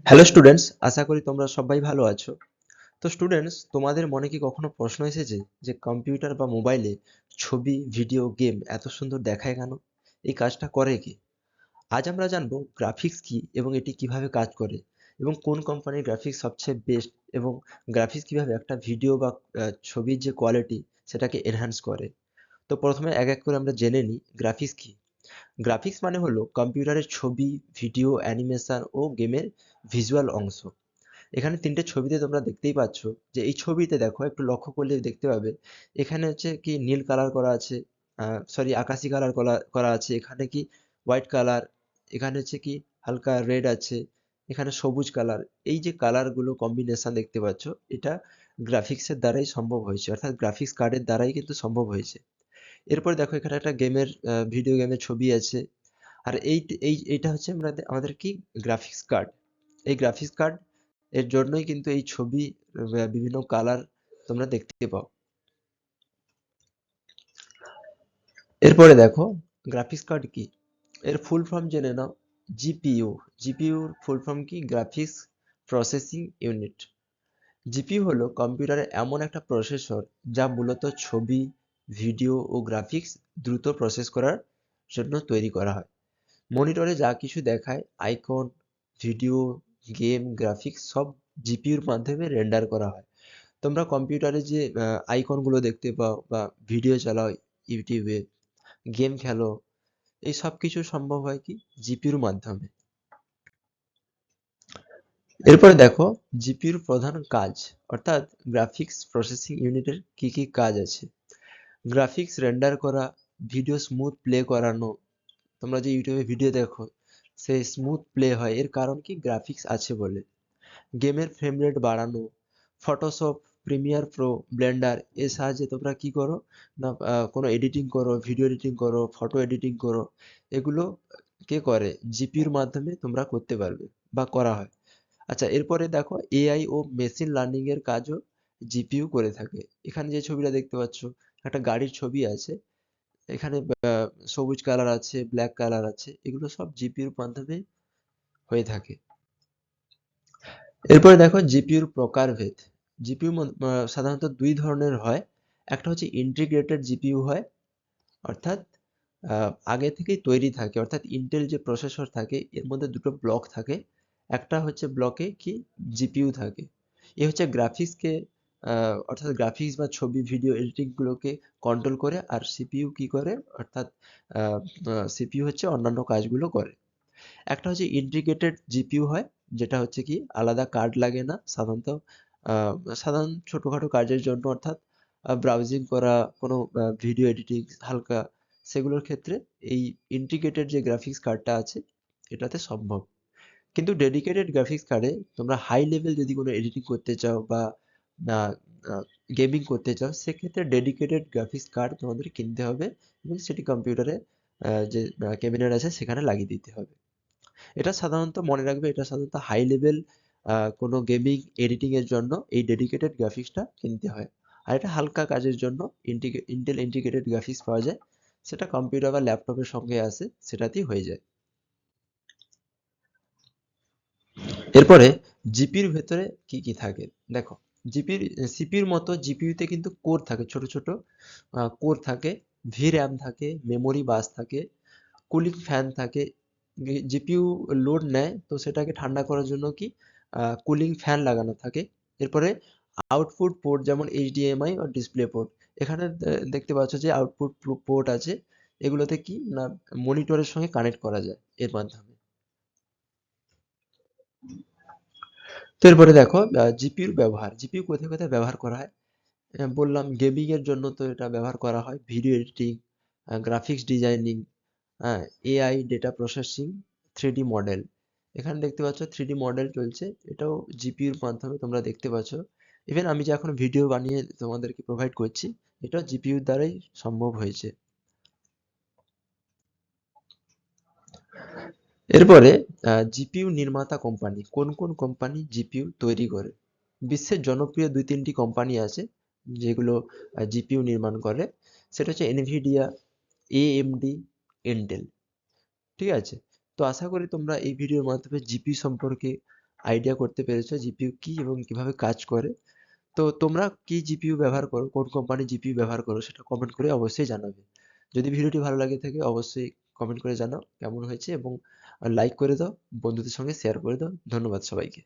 Hello students, আশা করি তোমরা সবাই ভালো আছো। তো স্টুডেন্টস, তোমাদের মনে কি কখনো প্রশ্ন এসেছে যে কম্পিউটার বা মোবাইলে ছবি, ভিডিও, গেম এত সুন্দর দেখায় কেন? এই কাজটা করে কে? আজ আমরা জানবো গ্রাফিক্স কি এবং এটি কিভাবে কাজ করে এবং কোন কোম্পানির গ্রাফিক্স সবচেয়ে বেস্ট এবং গ্রাফিক্স কিভাবে একটা ভিডিও বা ছবির যে কোয়ালিটি সেটাকে এনহ্যান্স করে। তো প্রথমে এক এক করে আমরা জেনে নিই গ্রাফিক্স কি। গ্রাফিক্স মানে হলো কম্পিউটারের ছবি, ভিডিও, অ্যানিমেশন ও গেমের ভিজুয়াল অংশ। এখানে তিনটে ছবিতে তোমরা দেখতেই পাচ্ছ যে এই ছবিতে দেখো, একটু লক্ষ্য করলে দেখতে পাবে এখানে হচ্ছে কি নীল কালার করা আছে, সরি আকাশি কালার করা আছে, এখানে কি হোয়াইট কালার, এখানে হচ্ছে কি হালকা রেড আছে, এখানে সবুজ কালার। এই যে কালারগুলো কম্বিনেশন দেখতে পাচ্ছ, এটা গ্রাফিক্সের দ্বারাই সম্ভব হয়েছে, অর্থাৎ গ্রাফিক্স কার্ডের দ্বারাই কিন্তু সম্ভব হয়েছে। এরপর দেখো এখানে একটা গেমের, ভিডিও গেমের ছবি আছে। আর এইটা হচ্ছে আমাদের কি গ্রাফিক্স কার্ড। এই গ্রাফিক্স কার্ড এর জন্যই কিন্তু এই ছবি বিভিন্ন কালার তোমরা দেখতে পাও। এরপরে দেখো গ্রাফিক্স কার্ড কি, এর ফুল ফর্ম জেনে নাও। জিপিইউ। জিপিইউর ফুল ফর্ম কি? Graphics processing unit. জিপিইউ হলো কম্পিউটারের এমন একটা প্রসেসর যা মূলত ছবি, ভিডিও ও গ্রাফিক্স দ্রুত প্রসেস করার জন্য তৈরি করা হয়। মনিটরে যা কিছু দেখায়, আইকন, ভিডিও, গেম, গ্রাফিক্স সব জিপিইউর মাধ্যমে রেন্ডার করা হয়। তোমরা কম্পিউটারে যে আইকনগুলো দেখতে পাও বা ভিডিও চালাও ইউটিউবে, গেম খেলো, এই সব কিছু সম্ভব হয় কি জিপিইউর মাধ্যমে। এরপরে দেখো জিপিইউর প্রধান কাজ, অর্থাৎ গ্রাফিক্স প্রসেসিং ইউনিটের কি কি কাজ আছে। গ্রাফিক্স রেন্ডার করা, ভিডিও স্মুথ প্লে করানো। তোমরা যে ইউটিউবে ভিডিও দেখো সে স্মুথ প্লে হয়, এর কারণ কি? গ্রাফিক্স আছে বলে। গেমের ফ্রেম রেট বাড়ানো, ফটোশপ, প্রিমিয়ার প্রো, ব্লেন্ডার এর সাহায্যে তোমরা কি করো না, কোনো এডিটিং করো, ভিডিও এডিটিং করো, ফটো এডিটিং করো, এগুলো কে করে? জিপির মাধ্যমে তোমরা করতে পারবে বা করা হয়। আচ্ছা, এরপরে দেখো এআই ও মেশিন লার্নিং এর কাজও জিপিইউ করে থাকে। এখানে যে ছবিটা দেখতে পাচ্ছ, একটা গাড়ির ছবি আছে, এখানে সবুজ কালার আছে, ব্ল্যাক কালার আছে, এগুলো সব জিপিইউর মাধ্যমে হয়ে থাকে। এরপরে দেখো জিপিইউর প্রকারভেদ। জিপিইউ সাধারণত দুই ধরনের হয়। একটা হচ্ছে ইন্টিগ্রেটেড জিপিইউ হয়, অর্থাৎ আগে থেকেই তৈরি থাকে, অর্থাৎ ইন্টেল যে প্রসেসর থাকে এর মধ্যে দুটো ব্লক থাকে। একটা হচ্ছে ব্লকে কি জিপিইউ থাকে। এ হচ্ছে গ্রাফিক্সকে, অর্থাৎ গ্রাফিক্স বা ছবি ভিডিও এডিটিং গুলোকে কন্ট্রোল করে, আর সিপিইউ কি করে, অর্থাৎ সিপিইউ হচ্ছে অন্যান্য কাজগুলো করে। একটা হচ্ছে ইন্টিগ্রেটেড জিপিইউ হয়, যেটা হচ্ছে কি আলাদা কার্ড লাগে না সাধারণত, আহ, সাধারণ ছোটখাটো কাজের জন্য, অর্থাৎ ব্রাউজিং করা, কোনো ভিডিও এডিটিং হালকা, সেগুলোর ক্ষেত্রে এই ইন্টিগ্রেটেড যে গ্রাফিক্স কার্ডটা আছে এটাতে সম্ভব। কিন্তু ডেডিকেটেড গ্রাফিক্স কার্ডে তোমরা হাই লেভেল যদি কোনো এডিটিং করতে চাও বা গেমিং করতে চাও, সেক্ষেত্রে ডেডিকেটেড গ্রাফিক্স কার্ড তোমাদের কিনতে হবে এবং সেটি কম্পিউটারে যে ক্যাবিনেট আছে সেখানে লাগিয়ে দিতে হবে। এটা সাধারণত মনে রাখবে, এটা সাধারণত হাই লেভেল কোনো গেমিং এডিটিং এর জন্য এই ডেডিকেটেড গ্রাফিক্সটা কিনতে হয়। আর এটা হালকা কাজের জন্য ইন্টেল ইন্টিগ্রেটেড গ্রাফিক্স পাওয়া যায়, সেটা কম্পিউটার বা ল্যাপটপের সঙ্গে আসে, সেটাতেই হয়ে যায়। এরপরে জিপির ভেতরে কি কি থাকে দেখো। সিপির মতো জিপিইউতে কিন্তু কোর থাকে, ছোট ছোট কোর থাকে, ভিRAM থাকে, মেমোরি বাস থাকে, কুলিং ফ্যান থাকে। জিপিইউ লোড নেয় তো সেটাকে ঠান্ডা করার জন্য কি কুলিং ফ্যান লাগানো থাকে। এরপরে আউটপুট পোর্ট, যেমন এইচডিএমআই ও ডিসপ্লে পোর্ট। এখানে দেখতে পাচ্ছ যে আউটপুট পোর্ট আছে, এগুলোতে কি না মনিটরের সঙ্গে কানেক্ট করা যায় এর মাধ্যমে। তো এরপরে দেখো জিপিইউর ব্যবহার, জিপিইউ কোথায় কোথায় ব্যবহার করা হয়। বললাম গেমিং এর জন্য তো এটা ব্যবহার করা হয়, ভিডিও এডিটিং, গ্রাফিক্স ডিজাইনিং, হ্যাঁ, AI data processing, three D model. এখানে দেখতে পাচ্ছ থ্রিডি মডেল চলছে, এটাও জিপিইউর মাধ্যমে তোমরা দেখতে পাচ্ছ। ইভেন আমি যে এখন ভিডিও বানিয়ে তোমাদেরকে প্রোভাইড করছি, এটাও জিপিইউর দ্বারাই সম্ভব হয়েছে। এরপরে জিপিইউ নির্মাতা কোম্পানি, কোন কোন কোম্পানি জিপিইউ তৈরি করে। বিশ্বের জনপ্রিয় দুই তিনটি কোম্পানি আছে যেগুলো জিপিইউ নির্মাণ করে, সেটা হচ্ছে এনভিডিয়া, এএমডি, ইন্টেল। ঠিক আছে? তো আশা করি তোমরা এই ভিডিওর মাধ্যমে জিপিইউ সম্পর্কে আইডিয়া করতে পেরেছো, জিপিইউ কি এবং কিভাবে কাজ করে। তো তোমরা কি জিপিইউ ব্যবহার করো, কোন কোম্পানির জিপিইউ ব্যবহার করো, সেটা কমেন্ট করে অবশ্যই জানাবে। যদি ভিডিওটি ভালো লাগে থাকে অবশ্যই কমেন্ট করে জানাও কেমন হয়েছে, এবং লাইক করে দাও, বন্ধুদের সঙ্গে শেয়ার করে দাও। ধন্যবাদ সবাইকে।